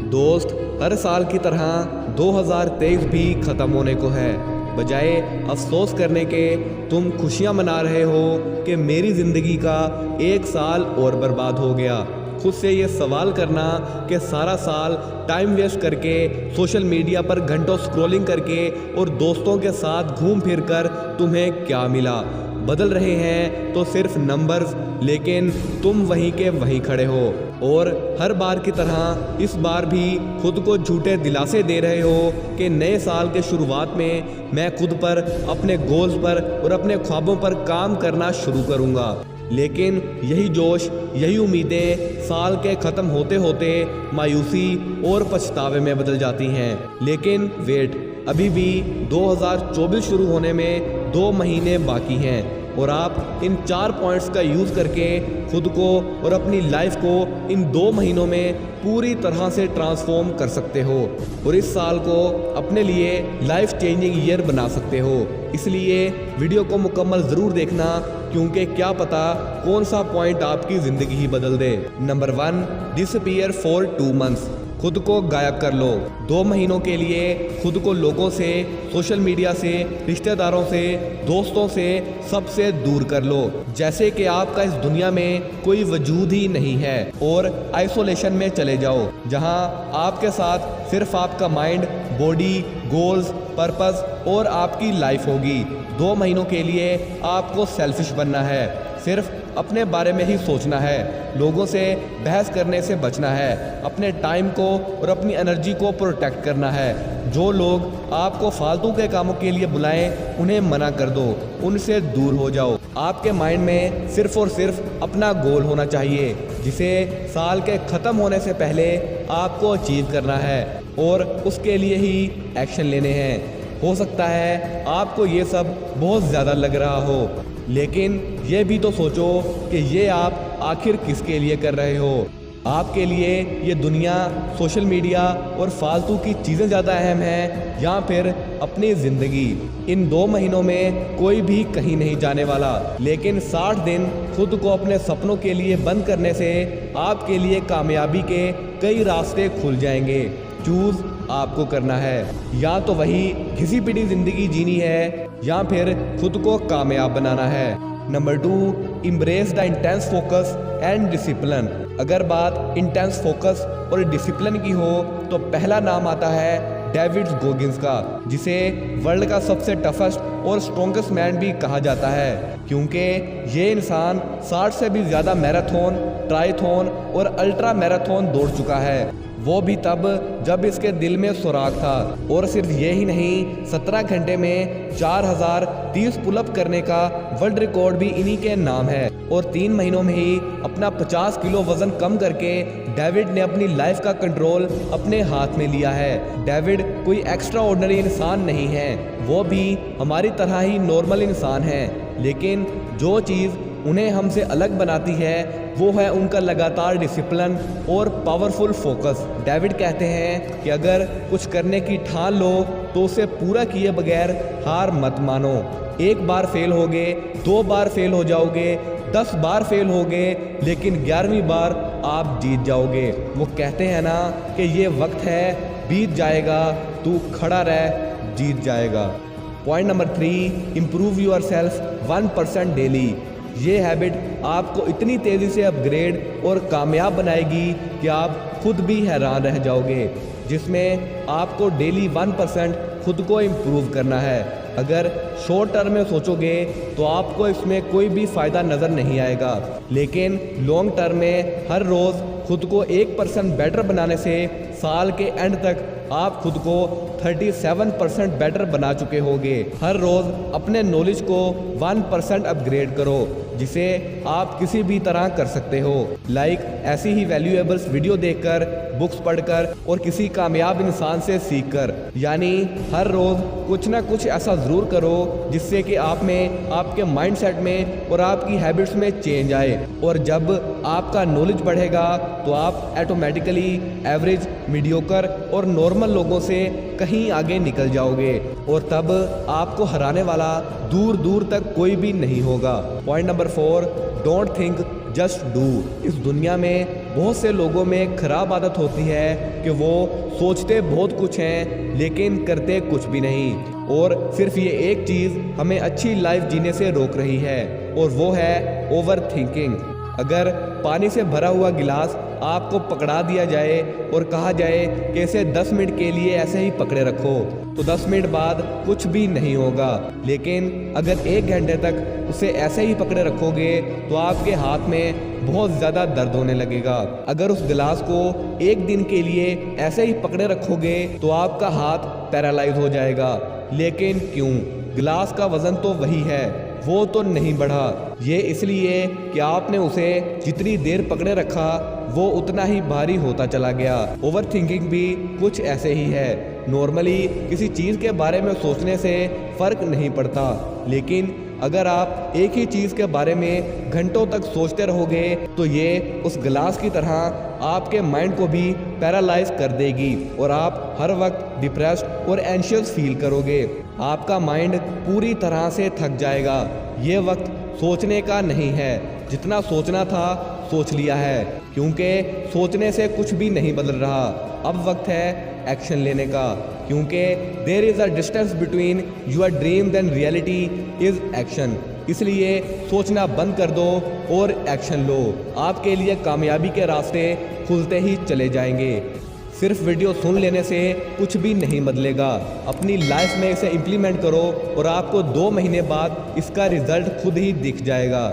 दोस्त, हर साल की तरह 2023 भी ख़त्म होने को है। बजाय अफसोस करने के तुम खुशियां मना रहे हो कि मेरी ज़िंदगी का एक साल और बर्बाद हो गया। खुद से ये सवाल करना कि सारा साल टाइम वेस्ट करके, सोशल मीडिया पर घंटों स्क्रॉलिंग करके और दोस्तों के साथ घूम फिर कर तुम्हें क्या मिला। बदल रहे हैं तो सिर्फ नंबर्स, लेकिन तुम वहीं के वहीं खड़े हो। और हर बार की तरह इस बार भी खुद को झूठे दिलासे दे रहे हो कि नए साल के शुरुआत में मैं खुद पर, अपने गोल्स पर और अपने ख्वाबों पर काम करना शुरू करूँगा। लेकिन यही जोश, यही उम्मीदें साल के ख़त्म होते होते मायूसी और पछतावे में बदल जाती हैं। लेकिन वेट, अभी भी 2024 शुरू होने में 2 महीने बाकी हैं और आप इन 4 पॉइंट्स का यूज़ करके खुद को और अपनी लाइफ को इन 2 महीनों में पूरी तरह से ट्रांसफॉर्म कर सकते हो और इस साल को अपने लिए लाइफ चेंजिंग ईयर बना सकते हो। इसलिए वीडियो को मुकम्मल ज़रूर देखना, क्योंकि क्या पता कौन सा पॉइंट आपकी ज़िंदगी ही बदल दे। Number 1, disappear for 2 months. खुद को गायब कर लो। 2 महीनों के लिए खुद को लोगों से, सोशल मीडिया से, रिश्तेदारों से, दोस्तों से, सबसे दूर कर लो, जैसे कि आपका इस दुनिया में कोई वजूद ही नहीं है। और आइसोलेशन में चले जाओ, जहां आपके साथ सिर्फ आपका माइंड, बॉडी, गोल्स, पर्पस और आपकी लाइफ होगी। 2 महीनों के लिए आपको सेल्फिश बनना है, सिर्फ अपने बारे में ही सोचना है, लोगों से बहस करने से बचना है, अपने टाइम को और अपनी एनर्जी को प्रोटेक्ट करना है। जो लोग आपको फालतू के कामों के लिए बुलाएं, उन्हें मना कर दो, उनसे दूर हो जाओ। आपके माइंड में सिर्फ और सिर्फ अपना गोल होना चाहिए, जिसे साल के ख़त्म होने से पहले आपको अचीव करना है और उसके लिए ही एक्शन लेने हैं। हो सकता है आपको ये सब बहुत ज़्यादा लग रहा हो, लेकिन ये भी तो सोचो कि ये आप आखिर किसके लिए कर रहे हो। आपके लिए ये दुनिया, सोशल मीडिया और फालतू की चीज़ें ज़्यादा अहम हैं या फिर अपनी ज़िंदगी। इन 2 महीनों में कोई भी कहीं नहीं जाने वाला, लेकिन 60 दिन खुद को अपने सपनों के लिए बंद करने से आपके लिए कामयाबी के कई रास्ते खुल जाएंगे। चूज़ आपको करना है, या तो वही घिसी पिटी ज़िंदगी जीनी है या फिर खुद को कामयाब बनाना है। Number 2, embrace the intense focus and discipline. अगर बात इंटेंस फोकस और डिसिप्लिन की हो तो पहला नाम आता है डेविड गोगिंस का, जिसे वर्ल्ड का सबसे टफेस्ट और स्ट्रॉन्गेस्ट मैन भी कहा जाता है, क्योंकि ये इंसान 60 से भी ज़्यादा मैराथन, ट्रायथन और अल्ट्रा मैराथन दौड़ चुका है। वो भी तब जब इसके दिल में सुराग था। और सिर्फ ये ही नहीं, 17 घंटे में 4030 पुलअप करने का वर्ल्ड रिकॉर्ड भी इन्हीं के नाम है। और 3 महीनों में ही अपना 50 किलो वजन कम करके डेविड ने अपनी लाइफ का कंट्रोल अपने हाथ में लिया है। डेविड कोई एक्स्ट्रा ऑर्डिनरी इंसान नहीं है, वो भी हमारी तरह ही नॉर्मल इंसान है, लेकिन जो चीज़ उन्हें हमसे अलग बनाती है वो है उनका लगातार डिसिप्लिन और पावरफुल फोकस। डेविड कहते हैं कि अगर कुछ करने की ठान लो तो उसे पूरा किए बगैर हार मत मानो। 1 बार फेल होगे, 2 बार फेल हो जाओगे, 10 बार फेल होगे, लेकिन 11वीं बार आप जीत जाओगे। वो कहते हैं ना कि ये वक्त है, बीत जाएगा, तू खड़ा रह, जीत जाएगा। Point number 3, improve your self 1% daily. ये हैबिट आपको इतनी तेज़ी से अपग्रेड और कामयाब बनाएगी कि आप खुद भी हैरान रह जाओगे, जिसमें आपको डेली 1% खुद को इम्प्रूव करना है। अगर शॉर्ट टर्म में सोचोगे तो आपको इसमें कोई भी फ़ायदा नज़र नहीं आएगा, लेकिन लॉन्ग टर्म में हर रोज़ खुद को 1% बेटर बनाने से साल के एंड तक आप खुद को 37% बेटर बना चुके होंगे। हर रोज़ अपने नॉलेज को 1% अपग्रेड करो, जिसे आप किसी भी तरह कर सकते हो। लाइक ऐसी ही वैल्यूएबल्स वीडियो देखकर, बुक्स पढ़कर और किसी कामयाब इंसान से सीखकर। यानी हर रोज़ कुछ ना कुछ ऐसा ज़रूर करो जिससे कि आप में, आपके माइंडसेट में और आपकी हैबिट्स में चेंज आए। और जब आपका नॉलेज बढ़ेगा तो आप ऑटोमेटिकली एवरेज, मीडियोकर और नॉर्मल लोगों से कहीं आगे निकल जाओगे और तब आपको हराने वाला दूर दूर तक कोई भी नहीं होगा। Point number 4, don't think just do. इस दुनिया में बहुत से लोगों में खराब आदत होती है कि वो सोचते बहुत कुछ हैं लेकिन करते कुछ भी नहीं, और सिर्फ ये एक चीज़ हमें अच्छी लाइफ जीने से रोक रही है, और वो है ओवर थिंकिंग। अगर पानी से भरा हुआ गिलास आपको पकड़ा दिया जाए और कहा जाए कि इसे 10 मिनट के लिए ऐसे ही पकड़े रखो, तो 10 मिनट बाद कुछ भी नहीं होगा। लेकिन अगर 1 घंटे तक उसे ऐसे ही पकड़े रखोगे तो आपके हाथ में बहुत ज़्यादा दर्द होने लगेगा। अगर उस गिलास को 1 दिन के लिए ऐसे ही पकड़े रखोगे तो आपका हाथ पैरालाइज हो जाएगा। लेकिन क्यों? गिलास का वजन तो वही है, वो तो नहीं बढ़ा। ये इसलिए कि आपने उसे जितनी देर पकड़े रखा वो उतना ही भारी होता चला गया। ओवर थिंकिंग भी कुछ ऐसे ही है। नॉर्मली किसी चीज़ के बारे में सोचने से फ़र्क नहीं पड़ता, लेकिन अगर आप एक ही चीज़ के बारे में घंटों तक सोचते रहोगे तो ये उस गिलास की तरह आपके माइंड को भी पैरालाइज कर देगी और आप हर वक्त डिप्रेस्ड और एंशियस फील करोगे। आपका माइंड पूरी तरह से थक जाएगा। ये वक्त सोचने का नहीं है, जितना सोचना था सोच लिया है, क्योंकि सोचने से कुछ भी नहीं बदल रहा। अब वक्त है एक्शन लेने का, क्योंकि there is a distance between your dreams and reality is action. इसलिए सोचना बंद कर दो और एक्शन लो। आपके लिए कामयाबी के रास्ते खुलते ही चले जाएंगे। सिर्फ वीडियो सुन लेने से कुछ भी नहीं बदलेगा। अपनी लाइफ में इसे इम्प्लीमेंट करो और आपको 2 महीने बाद इसका रिजल्ट खुद ही दिख जाएगा।